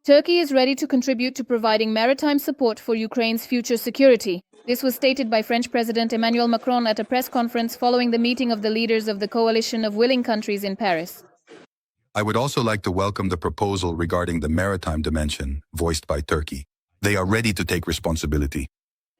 Turkey is ready to contribute to providing maritime support for Ukraine's future security. This was stated by French President Emmanuel Macron at a press conference following the meeting of the leaders of the coalition of willing countries in Paris. I would also like to welcome the proposal regarding the maritime dimension voiced by Turkey. They are ready to take responsibility.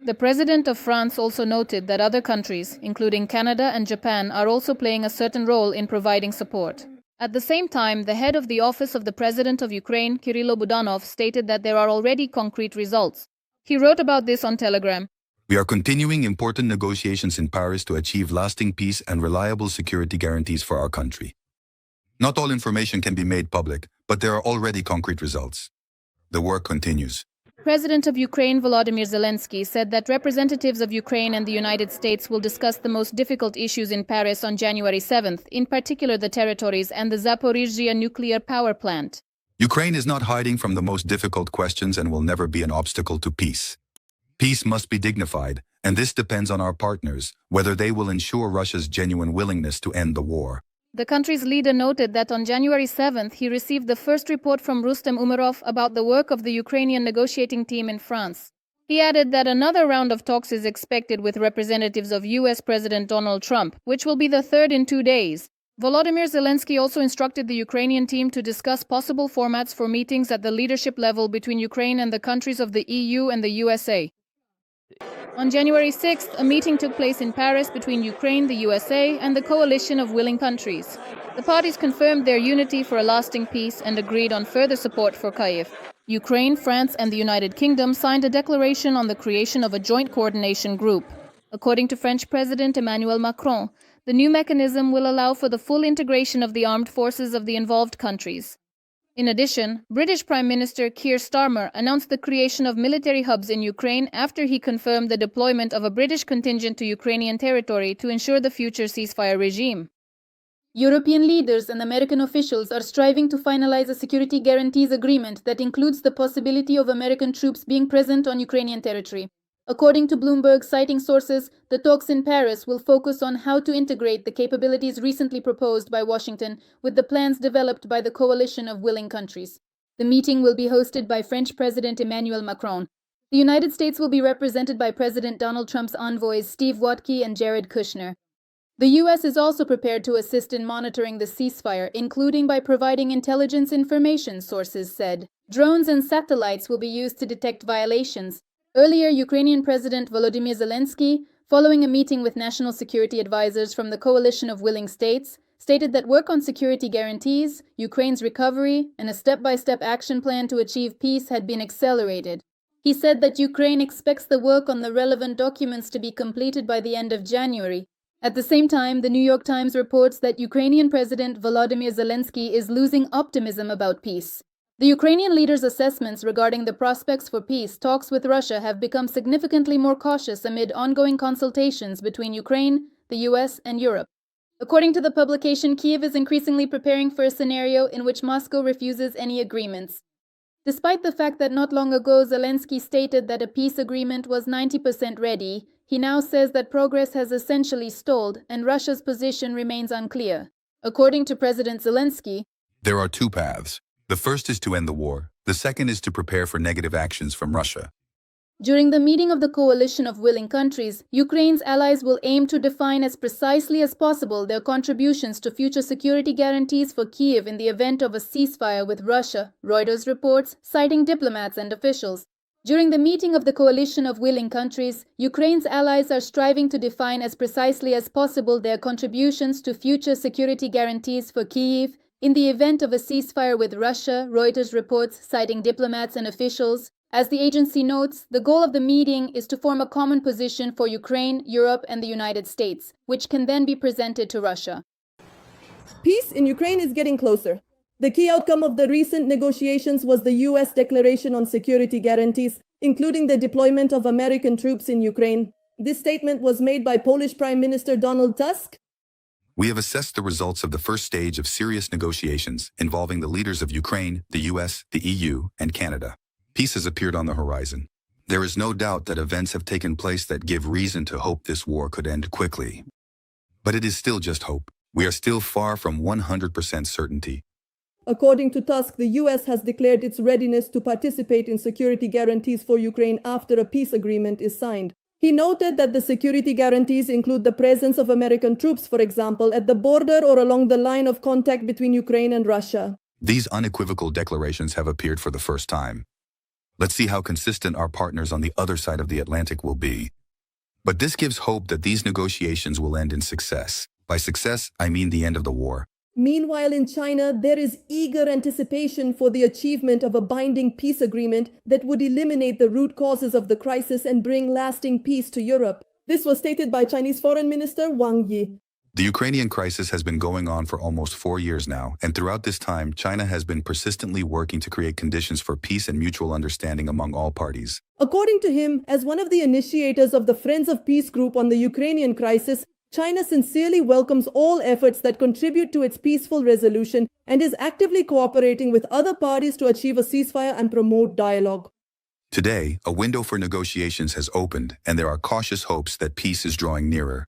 The President of France also noted that other countries, including Canada and Japan, are also playing a certain role in providing support. At the same time, the head of the Office of the President of Ukraine, Kyrylo Budanov, stated that there are already concrete results. He wrote about this on Telegram. We are continuing important negotiations in Paris to achieve lasting peace and reliable security guarantees for our country. Not all information can be made public, but there are already concrete results. The work continues. President of Ukraine Volodymyr Zelenskyy said that representatives of Ukraine and the United States will discuss the most difficult issues in Paris on January 7th, in particular the territories and the Zaporizhzhia nuclear power plant. Ukraine is not hiding from the most difficult questions and will never be an obstacle to peace. Peace must be dignified, and this depends on our partners, whether they will ensure Russia's genuine willingness to end the war. The country's leader noted that on January 7th he received the first report from Rustem Umerov about the work of the Ukrainian negotiating team in France. He added that another round of talks is expected with representatives of US President Donald Trump, which will be the third in 2 days. Volodymyr Zelenskyy also instructed the Ukrainian team to discuss possible formats for meetings at the leadership level between Ukraine and the countries of the EU and the USA. On January 6th, a meeting took place in Paris between Ukraine, the USA, and the coalition of willing countries. The parties confirmed their unity for a lasting peace and agreed on further support for Kyiv. Ukraine, France, and the United Kingdom signed a declaration on the creation of a joint coordination group. According to French President Emmanuel Macron, the new mechanism will allow for the full integration of the armed forces of the involved countries. In addition, British Prime Minister Keir Starmer announced the creation of military hubs in Ukraine after he confirmed the deployment of a British contingent to Ukrainian territory to ensure the future ceasefire regime. European leaders and American officials are striving to finalize a security guarantees agreement that includes the possibility of American troops being present on Ukrainian territory. According to Bloomberg, citing sources, the talks in Paris will focus on how to integrate the capabilities recently proposed by Washington with the plans developed by the coalition of willing countries. The meeting will be hosted by French President Emmanuel Macron. The United States will be represented by President Donald Trump's envoys Steve Witkoff and Jared Kushner. The U.S. is also prepared to assist in monitoring the ceasefire, including by providing intelligence information, sources said. Drones and satellites will be used to detect violations. Earlier, Ukrainian President Volodymyr Zelenskyy, following a meeting with national security advisors from the coalition of willing states, stated that work on security guarantees, Ukraine's recovery, and a step-by-step action plan to achieve peace had been accelerated. He said that Ukraine expects the work on the relevant documents to be completed by the end of January. At the same time, the New York Times reports that Ukrainian President Volodymyr Zelenskyy is losing optimism about peace. The Ukrainian leader's assessments regarding the prospects for peace talks with Russia have become significantly more cautious amid ongoing consultations between Ukraine, the US, and Europe. According to the publication, Kyiv is increasingly preparing for a scenario in which Moscow refuses any agreements. Despite the fact that not long ago Zelenskyy stated that a peace agreement was 90% ready, he now says that progress has essentially stalled and Russia's position remains unclear. According to President Zelenskyy, there are two paths. The first is to end the war. The second is to prepare for negative actions from Russia. During the meeting of the coalition of willing countries, Ukraine's allies will aim to define as precisely as possible their contributions to future security guarantees for Kyiv in the event of a ceasefire with Russia, Reuters reports, citing diplomats and officials. During the meeting of the coalition of willing countries, Ukraine's allies are striving to define as precisely as possible their contributions to future security guarantees for Kyiv in the event of a ceasefire with Russia, Reuters reports, citing diplomats and officials. As the agency notes, the goal of the meeting is to form a common position for Ukraine, Europe, and the United States, which can then be presented to Russia. Peace in Ukraine is getting closer. The key outcome of the recent negotiations was the U.S. declaration on security guarantees, including the deployment of American troops in Ukraine. This statement was made by Polish Prime Minister Donald Tusk. We have assessed the results of the first stage of serious negotiations involving the leaders of Ukraine, the US, the EU, and Canada. Peace has appeared on the horizon. There is no doubt that events have taken place that give reason to hope this war could end quickly. But it is still just hope. We are still far from 100% certainty. According to Tusk, the US has declared its readiness to participate in security guarantees for Ukraine after a peace agreement is signed. He noted that the security guarantees include the presence of American troops, for example, at the border or along the line of contact between Ukraine and Russia. These unequivocal declarations have appeared for the first time. Let's see how consistent our partners on the other side of the Atlantic will be. But this gives hope that these negotiations will end in success. By success, I mean the end of the war. Meanwhile, in China, there is eager anticipation for the achievement of a binding peace agreement that would eliminate the root causes of the crisis and bring lasting peace to Europe. This was stated by Chinese Foreign Minister Wang Yi. The Ukrainian crisis has been going on for almost 4 years now, and throughout this time, China has been persistently working to create conditions for peace and mutual understanding among all parties. According to him, as one of the initiators of the Friends of Peace group on the Ukrainian crisis, China sincerely welcomes all efforts that contribute to its peaceful resolution and is actively cooperating with other parties to achieve a ceasefire and promote dialogue. Today, a window for negotiations has opened, and there are cautious hopes that peace is drawing nearer.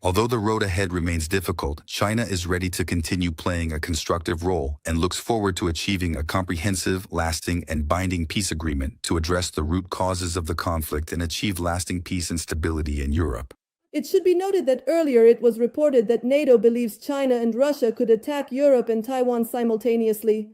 Although the road ahead remains difficult, China is ready to continue playing a constructive role and looks forward to achieving a comprehensive, lasting, and binding peace agreement to address the root causes of the conflict and achieve lasting peace and stability in Europe. It should be noted that earlier it was reported that NATO believes China and Russia could attack Europe and Taiwan simultaneously.